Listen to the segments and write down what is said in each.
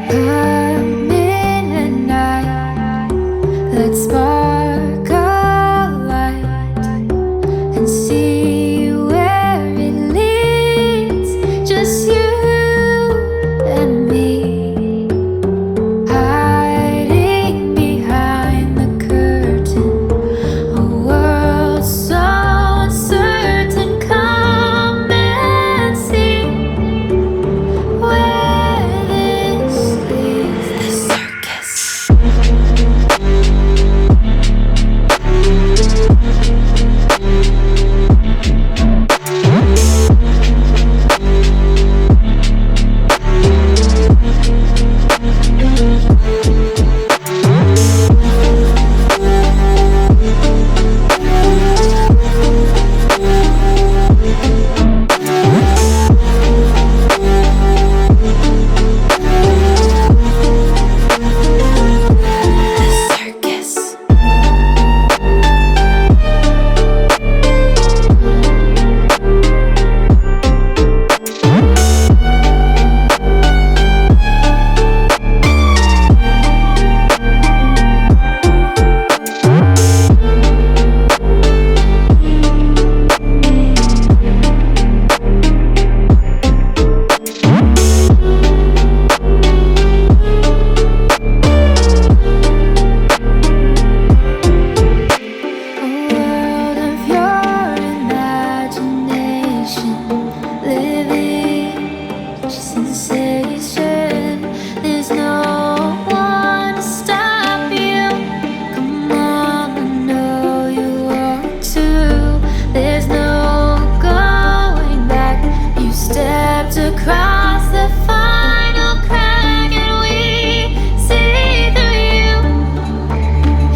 Come in at night, let's spark a light and see where it leads. Just you and me, hiding behind the curtain, a world so uncertain. Come and see where this leads. The circus. Across the final crack, and we see through you.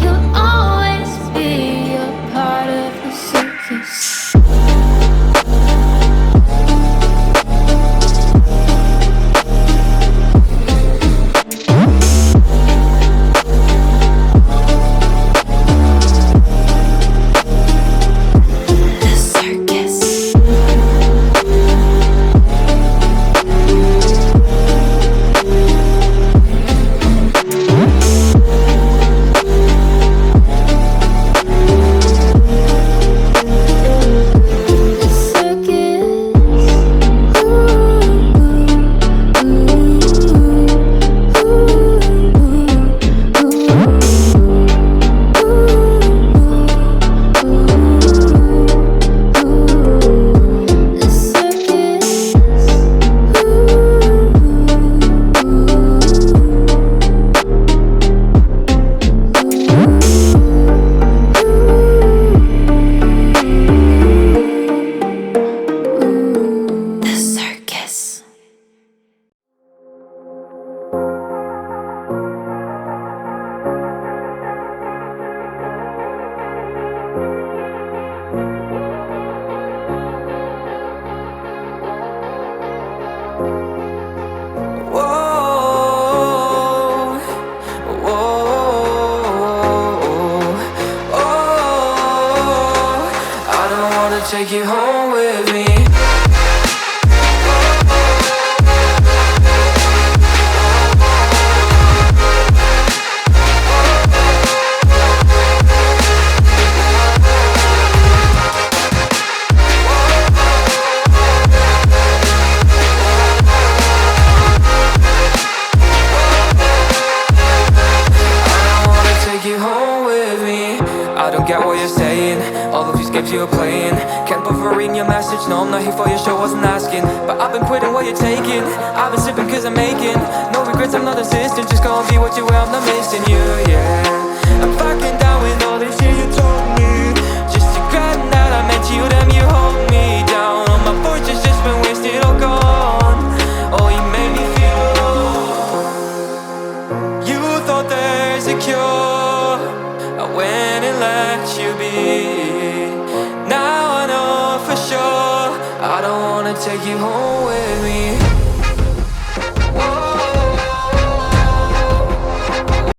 You'll always be a part of the circus. Take you home with me. I don't get what you're saying, all of these games you're playing. Can't bother reading your message, no I'm not here for your show, wasn't asking. But I've been quitting what you're taking, I've been sipping cause I'm making no regrets, I'm not insistent, just gonna be what you wear, I'm not missing you, yeah. I'm fucking down with all this shit you told me, just to grab that I met you, damn you hold me down. All my fortune's just been wasted, all gone. Oh, you made me feel alone. You thought there's a cure, I went and let you be. Now I know for sure I don't wanna take you home with me.